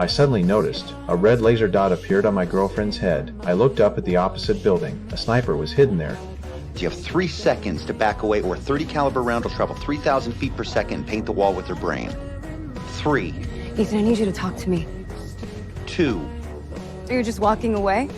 I suddenly noticed a red laser dot appeared on my girlfriend's head. I looked up at the opposite building. A sniper was hidden there. You have 3 seconds to back away, or a .30 caliber round will travel 3,000 feet per second and paint the wall with their brain. 3. Ethan, I need you to talk to me. 2. So you're just walking away?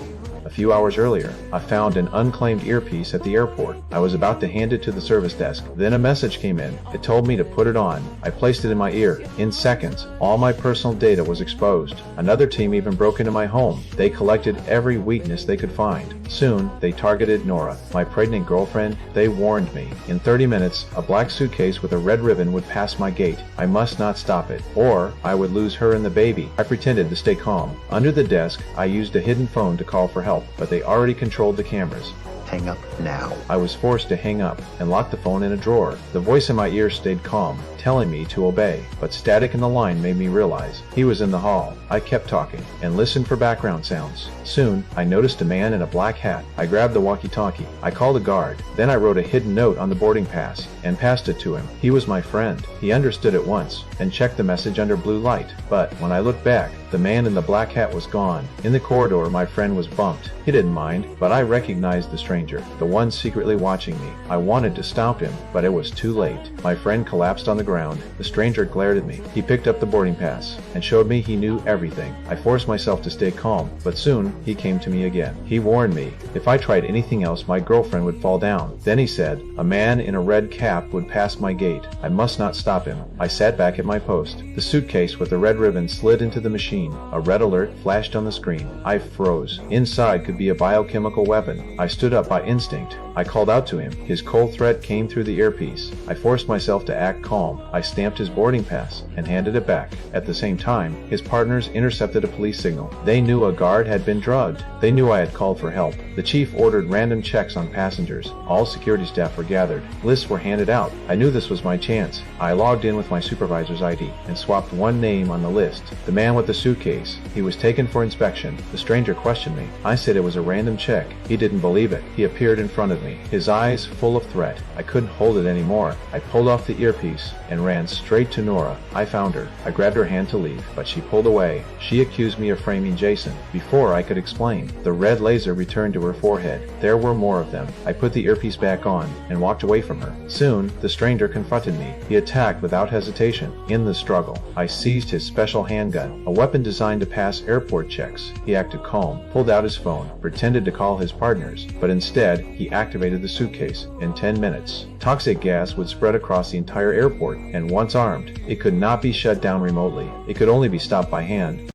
A few hours earlier, I found an unclaimed earpiece at the airport. I was about to hand it to the service desk. Then a message came in. It told me to put it on. I placed it in my ear. In seconds, all my personal data was exposed. Another team even broke into my home. They collected every weakness they could find. Soon, they targeted Nora, my pregnant girlfriend. They warned me. In 30 minutes, a black suitcase with a red ribbon would pass my gate. I must not stop it, or I would lose her and the baby. I pretended to stay calm. Under the desk, I used a hidden phone to call for help, but they already controlled the cameras. Hang up now. I was forced to hang up and lock the phone in a drawer. The voice in my ear stayed calm, telling me to obey, but static in the line made me realize he was in the hall. I kept talking and listened for background sounds. Soon, I noticed a man in a black hat. I grabbed the walkie-talkie. I called a guard. Then I wrote a hidden note on the boarding pass and passed it to him. He was my friend. He understood at once and checked the message under blue light. But when I looked back, the man in the black hat was gone. In the corridor, my friend was bumped. He didn't mind, but I recognized the stranger, the one secretly watching me. I wanted to stop him, but it was too late. My friend collapsed on the ground. The stranger glared at me. He picked up the boarding pass and showed me he knew everything. I forced myself to stay calm, but soon he came to me again. He warned me if I tried anything else, my girlfriend would fall down. Then he said a man in a red cap would pass my gate. I must not stop him. I sat back at my post. The suitcase with the red ribbon slid into the machine. A red alert flashed on the screen. I froze. Inside could be a biochemical weapon. I stood up by instinct. I called out to him. His cold threat came through the earpiece. I forced myself to act calm. I stamped his boarding pass and handed it back. At the same time, his partners intercepted a police signal. They knew a guard had been drugged. They knew I had called for help. The chief ordered random checks on passengers. All security staff were gathered. Lists were handed out. I knew this was my chance. I logged in with my supervisor's ID and swapped one name on the list. The man with the suitcase. He was taken for inspection. The stranger questioned me. I said it was a random check. He didn't believe it. He appeared in front of me, his eyes full of threat. I couldn't hold it anymore. I pulled off the earpiece and ran straight to Nora. I found her. I grabbed her hand to leave, but she pulled away. She accused me of framing Jason. Before I could explain, the red laser returned to her forehead. There were more of them. I put the earpiece back on and walked away from her. Soon, the stranger confronted me. He attacked without hesitation. In the struggle, I seized his special handgun, a weapon designed to pass airport checks. He acted calm, pulled out his phone, pretended to call his partners, but instead, he activated the suitcase. In 10 minutes, toxic gas would spread across the entire airport, and once armed, it could not be shut down remotely. It could only be stopped by hand.